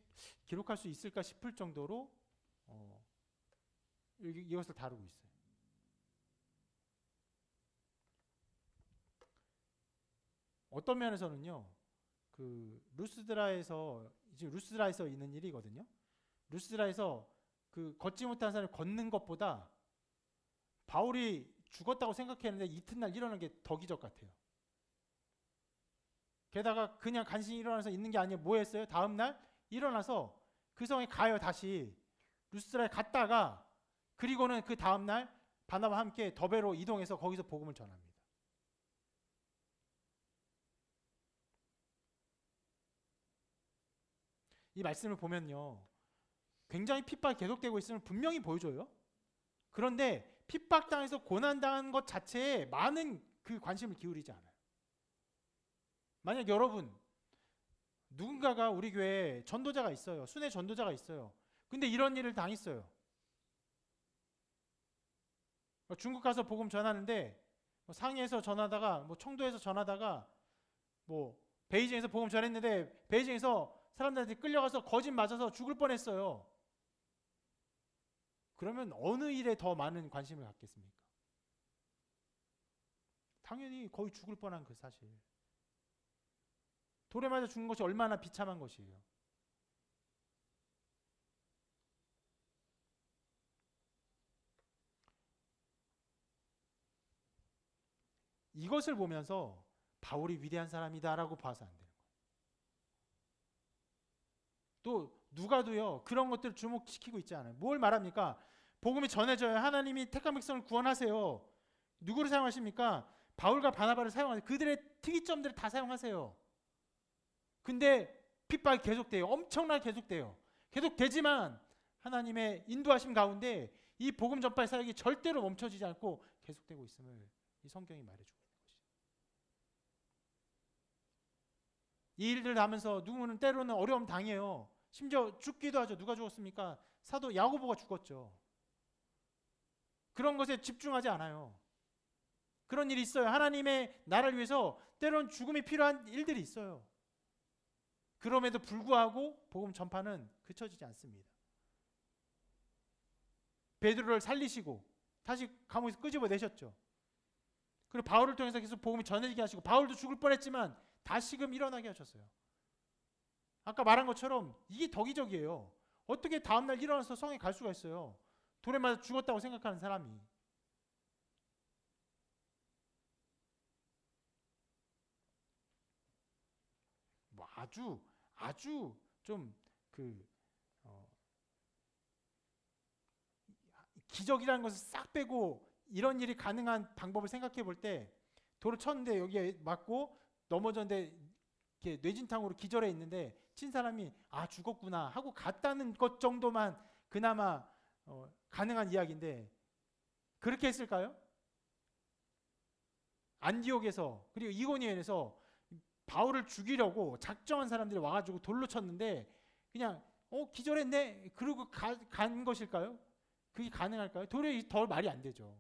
기록할 수 있을까 싶을 정도로 이것을 다루고 있어요. 어떤 면에서는요, 그 루스드라에서 있는 일이거든요. 루스드라에서 그 걷지 못한 사람을 걷는 것보다 바울이 죽었다고 생각했는데 이튿날 일어난 게 더 기적 같아요. 게다가 그냥 간신히 일어나서 있는 게 아니에요. 뭐 했어요? 다음날 일어나서 그 성에 가요. 다시 루스드라에 갔다가, 그리고는 그 다음날 바나바와 함께 더베로 이동해서 거기서 복음을 전합니다. 이 말씀을 보면요, 굉장히 핍박이 계속되고 있음을 분명히 보여줘요. 그런데 핍박당해서 고난당한 것 자체에 많은 그 관심을 기울이지 않아요. 만약 여러분, 누군가가 우리 교회에 전도자가 있어요. 순회 전도자가 있어요. 근데 이런 일을 당했어요. 중국 가서 복음 전하는데 상해에서 전하다가 청도에서 전하다가 베이징에서 복음 전했는데 베이징에서 사람들한테 끌려가서 거짓 맞아서 죽을 뻔했어요. 그러면 어느 일에 더 많은 관심을 갖겠습니까? 당연히 거의 죽을 뻔한 그 사실. 돌에 맞아 죽는 것이 얼마나 비참한 것이에요. 이것을 보면서 바울이 위대한 사람이다라고 봐서 안 돼요. 또 누가도요, 그런 것들을 주목시키고 있지 않아요. 뭘 말합니까? 복음이 전해져요. 하나님이 택한 백성을 구원하세요. 누구를 사용하십니까? 바울과 바나바를 사용하세요. 그들의 특이점들을 다 사용하세요. 근데 핍박이 계속돼요. 엄청나게 계속돼요. 계속되지만 하나님의 인도하심 가운데 이 복음 전파의 사역이 절대로 멈춰지지 않고 계속되고 있음을 이 성경이 말해주고 있는 것이죠. 이 일들을 하면서 누구는 때로는 어려움 당해요. 심지어 죽기도 하죠. 누가 죽었습니까? 사도 야고보가 죽었죠. 그런 것에 집중하지 않아요. 그런 일이 있어요. 하나님의 나라를 위해서 때로는 죽음이 필요한 일들이 있어요. 그럼에도 불구하고 복음 전파는 그쳐지지 않습니다. 베드로를 살리시고 다시 감옥에서 끄집어내셨죠. 그리고 바울을 통해서 계속 복음이 전해지게 하시고, 바울도 죽을 뻔했지만 다시금 일어나게 하셨어요. 아까 말한 것처럼 이게 더 기적이에요. 어떻게 다음날 일어나서 성에 갈 수가 있어요? 돌에 맞아 죽었다고 생각하는 사람이. 아주 좀 기적이라는 것을 싹 빼고 이런 일이 가능한 방법을 생각해 볼 때, 돌을 쳤는데 여기에 맞고 넘어졌는데 이렇게 뇌진탕으로 기절해 있는데 친 사람이 죽었구나 하고 갔다는 것 정도만 그나마 가능한 이야기인데, 그렇게 했을까요? 안디옥에서 그리고 이고니온에서 바울을 죽이려고 작정한 사람들이 와가지고 돌로 쳤는데 그냥 기절했네 그러고 간 것일까요? 그게 가능할까요? 도저히 더 말이 안 되죠.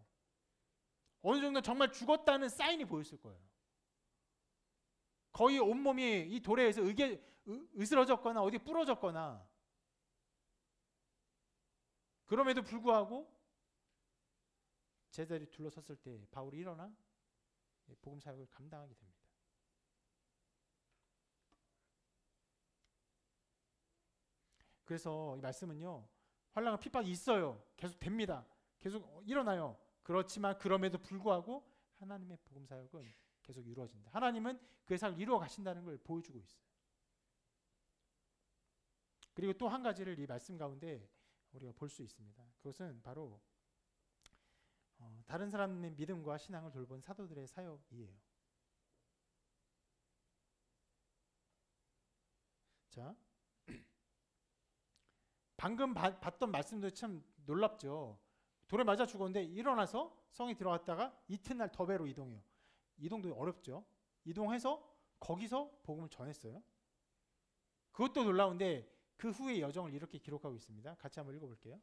어느 정도 정말 죽었다는 사인이 보였을 거예요. 거의 온몸이 이 돌에 의해서 으스러졌거나 어디 부러졌거나. 그럼에도 불구하고 제자들이 둘러섰을 때 바울이 일어나 복음 사역을 감당하게 됩니다. 그래서 이 말씀은요, 환난과 핍박이 있어요. 계속 됩니다. 계속 일어나요. 그렇지만 그럼에도 불구하고 하나님의 복음 사역은 계속 이루어진다. 하나님은 그 사역을 이루어 가신다는 걸 보여주고 있어요. 그리고 또 한 가지를 이 말씀 가운데 우리가 볼 수 있습니다. 그것은 바로 다른 사람의 믿음과 신앙을 돌본 사도들의 사역이에요. 자, 방금 봤던 말씀도 참 놀랍죠. 돌에 맞아 죽었는데 일어나서 성에 들어갔다가 이튿날 더베로 이동해요. 이동도 어렵죠. 이동해서 거기서 복음을 전했어요. 그것도 놀라운데 그 후의 여정을 이렇게 기록하고 있습니다. 같이 한번 읽어볼게요.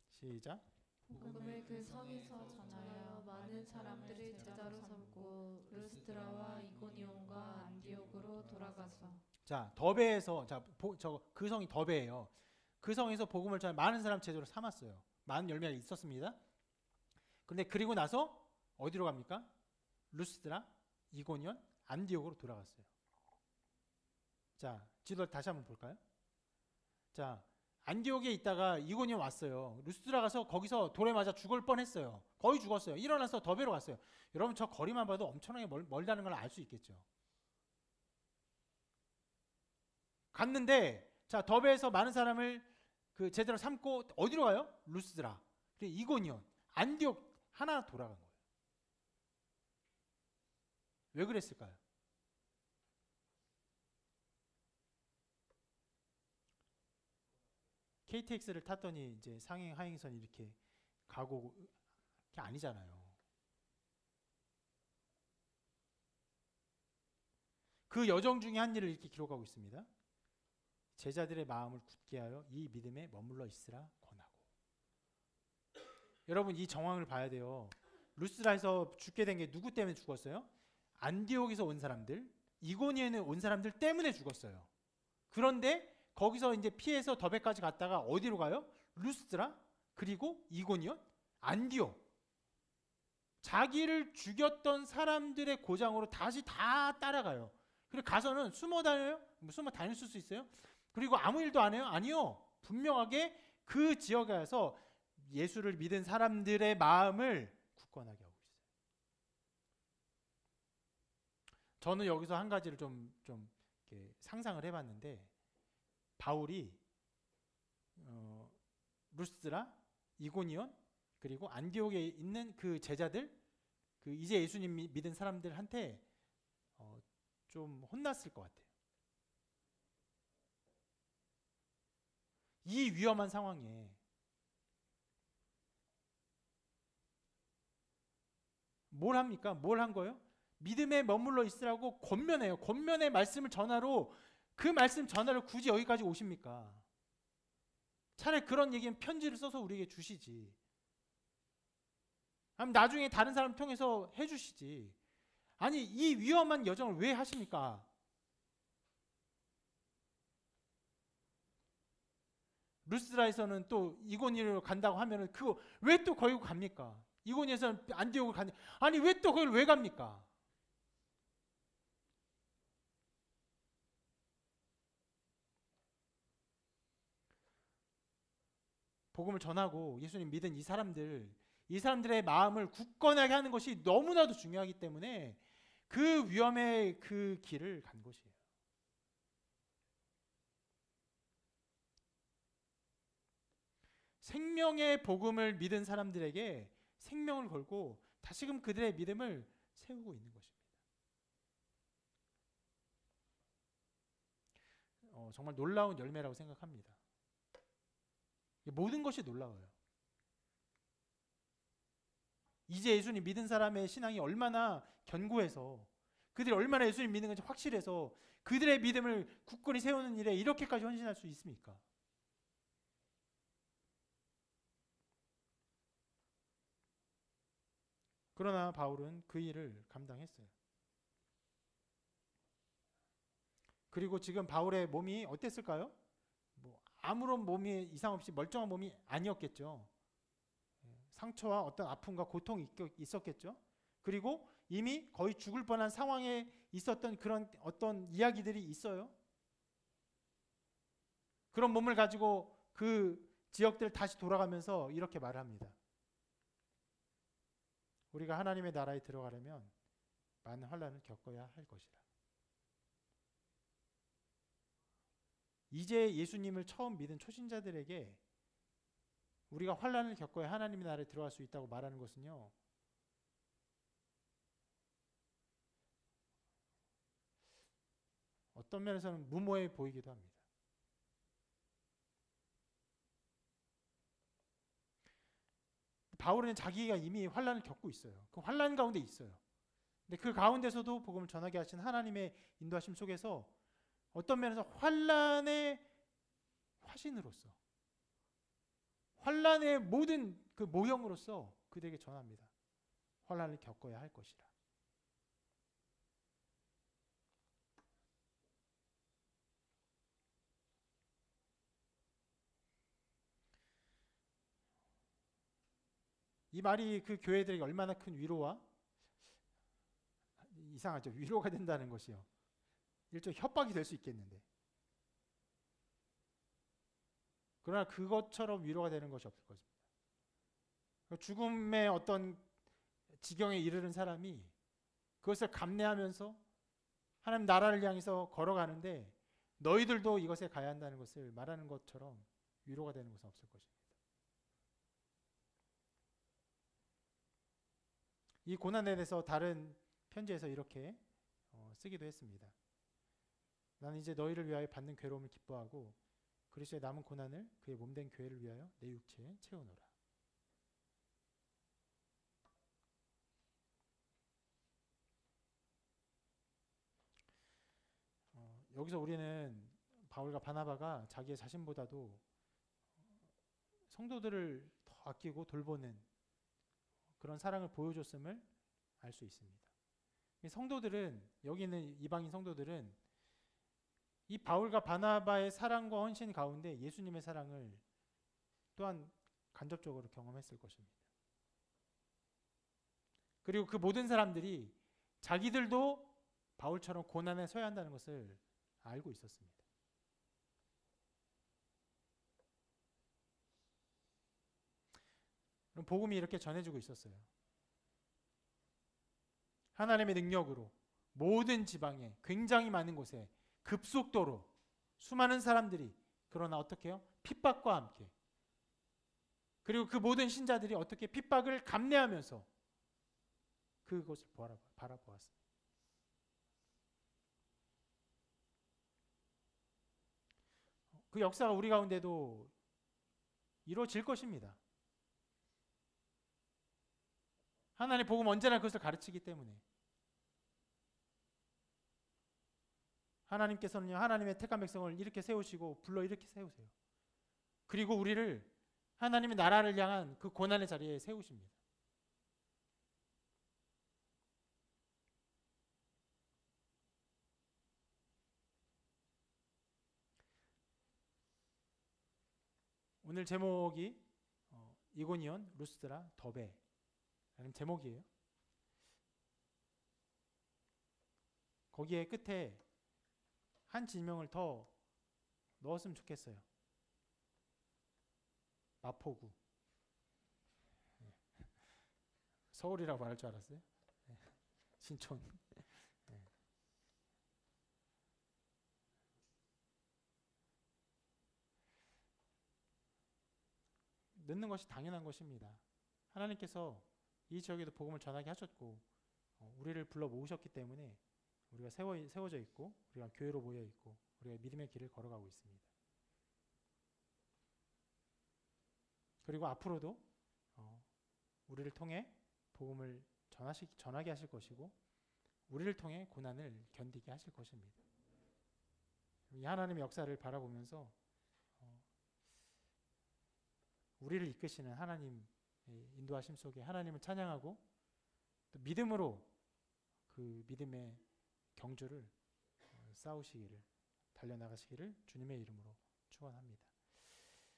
시작. 복음을 그 성에서 전하여 많은 사람들을 제자로 삼고 루스드라와 이고니온과 안디옥으로 돌아가서. 자, 더베에서 그 성이 더베예요. 그 성에서 복음을 전해 많은 사람 제자로 삼았어요. 많은 열매가 있었습니다. 그런데 그리고 나서 어디로 갑니까? 루스드라, 이고니온, 안디옥으로 돌아갔어요. 자, 지도를 다시 한번 볼까요? 자, 안디옥에 있다가 이고니온 왔어요. 루스드라 가서 거기서 돌에 맞아 죽을 뻔했어요. 거의 죽었어요. 일어나서 더베로 갔어요. 여러분 저 거리만 봐도 엄청나게 멀다는 걸 알 수 있겠죠. 갔는데 자, 더베에서 많은 사람을 그 제대로 삼고 어디로 가요? 루스드라, 그리고 이고니온, 안디옥 하나 돌아간 거예요. 왜 그랬을까요? KTX를 탔더니 이제 상행 하행선 이렇게 가고 그게 아니잖아요. 그 여정 중에 한 일을 이렇게 기록하고 있습니다. 제자들의 마음을 굳게 하여 이 믿음에 머물러 있으라 권하고. 여러분 이 정황을 봐야 돼요. 루스드라에서 죽게 된 게 누구 때문에 죽었어요? 안디옥에서 온 사람들, 이고니온에 온 사람들 때문에 죽었어요. 그런데 거기서 이제 피해서 더베까지 갔다가 어디로 가요? 루스드라, 그리고 이고니온, 안디옥. 자기를 죽였던 사람들의 고장으로 다시 다 따라가요. 그리고 가서는 숨어 다녀요? 숨어 다닐 수 있어요? 그리고 아무 일도 안 해요? 아니요. 분명하게 그 지역에 가서 예수를 믿은 사람들의 마음을 굳건하게 하고 있어요. 저는 여기서 한 가지를 좀 이렇게 상상을 해봤는데, 바울이 루스드라, 이고니온, 그리고 안디옥에 있는 그 제자들, 그 이제 예수님 믿은 사람들한테 좀 혼났을 것 같아요. 이 위험한 상황에 뭘 합니까? 뭘 한 거예요? 믿음에 머물러 있으라고 권면해요. 권면의 말씀을 전하러, 그 말씀 전하러 굳이 여기까지 오십니까? 차라리 그런 얘기는 편지를 써서 우리에게 주시지. 아니면 나중에 다른 사람 통해서 해주시지. 아니 이 위험한 여정을 왜 하십니까? 루스드라에서는 또 이고니온으로 간다고 하면은 그거 왜 또 거기로 갑니까? 이고니온에서는 안디옥을 가냐? 아니 왜 또 거기를 왜 갑니까? 복음을 전하고 예수님 믿은 이 사람들의 마음을 굳건하게 하는 것이 너무나도 중요하기 때문에 그 위험의 그 길을 간 것이에요. 생명의 복음을 믿은 사람들에게 생명을 걸고 다시금 그들의 믿음을 세우고 있는 것입니다. 정말 놀라운 열매라고 생각합니다. 모든 것이 놀라워요. 이제 예수님 믿은 사람의 신앙이 얼마나 견고해서, 그들이 얼마나 예수님 믿는 건지 확실해서 그들의 믿음을 굳건히 세우는 일에 이렇게까지 헌신할 수 있습니까? 그러나 바울은 그 일을 감당했어요. 그리고 지금 바울의 몸이 어땠을까요? 아무런 몸이 이상 없이 멀쩡한 몸이 아니었겠죠. 상처와 어떤 아픔과 고통이 있었겠죠. 그리고 이미 거의 죽을 뻔한 상황에 있었던 그런 어떤 이야기들이 있어요. 그런 몸을 가지고 그 지역들 다시 돌아가면서 이렇게 말을 합니다. 우리가 하나님의 나라에 들어가려면 많은 환난을 겪어야 할 것이라. 이제 예수님을 처음 믿은 초신자들에게 우리가 환난을 겪어야 하나님의 나라에 들어갈 수 있다고 말하는 것은요, 어떤 면에서는 무모해 보이기도 합니다. 바울은 자기가 이미 환난을 겪고 있어요. 그 환난 가운데 있어요. 근데 그 가운데서도 복음을 전하게 하신 하나님의 인도하심 속에서 어떤 면에서 환란의 화신으로서, 환란의 모든 그 모형으로서 그들에게 전합니다. 환란을 겪어야 할 것이라. 이 말이 그 교회들에게 얼마나 큰 위로와, 이상하죠, 위로가 된다는 것이요, 일종의 협박이 될 수 있겠는데, 그러나 그것처럼 위로가 되는 것이 없을 것입니다. 죽음의 어떤 지경에 이르는 사람이 그것을 감내하면서 하나님 나라를 향해서 걸어가는데 너희들도 이것에 가야 한다는 것을 말하는 것처럼 위로가 되는 것은 없을 것입니다. 이 고난에 대해서 다른 편지에서 이렇게 쓰기도 했습니다. 나는 이제 너희를 위하여 받는 괴로움을 기뻐하고 그리스도의 남은 고난을 그의 몸된 교회를 위하여 내 육체에 채우노라. 여기서 우리는 바울과 바나바가 자기의 자신보다도 성도들을 더 아끼고 돌보는 그런 사랑을 보여줬음을 알 수 있습니다. 성도들은, 여기 있는 이방인 성도들은 이 바울과 바나바의 사랑과 헌신 가운데 예수님의 사랑을 또한 간접적으로 경험했을 것입니다. 그리고 그 모든 사람들이 자기들도 바울처럼 고난에 서야 한다는 것을 알고 있었습니다. 그럼 복음이 이렇게 전해지고 있었어요. 하나님의 능력으로 모든 지방에, 굉장히 많은 곳에 급속도로 수많은 사람들이, 그러나 어떻게 해요? 핍박과 함께, 그리고 그 모든 신자들이 어떻게 핍박을 감내하면서 그것을 바라보았습니다. 그 역사가 우리 가운데도 이루어질 것입니다. 하나님의 복음 언제나 그것을 가르치기 때문에 하나님께서는요, 하나님의 택한 백성을 이렇게 세우시고 불러 이렇게 세우세요. 그리고 우리를 하나님의 나라를 향한 그 고난의 자리에 세우십니다. 오늘 제목이 이고니온, 루스드라, 더베라는 제목이에요. 거기에 끝에 한 지명을 더 넣었으면 좋겠어요. 마포구. 서울이라고 말할 줄 알았어요? 신촌. 넣는 것이 당연한 것입니다. 하나님께서 이 지역에도 복음을 전하게 하셨고 우리를 불러 모으셨기 때문에 우리가 세워져 있고 우리가 교회로 모여 있고 우리가 믿음의 길을 걸어가고 있습니다. 그리고 앞으로도 우리를 통해 복음을 전하게 하실 것이고 우리를 통해 고난을 견디게 하실 것입니다. 이 하나님의 역사를 바라보면서 우리를 이끄시는 하나님의 인도하심 속에 하나님을 찬양하고 또 믿음으로 그 믿음의 경주를 싸우시기를, 달려나가시기를 주님의 이름으로 축원합니다.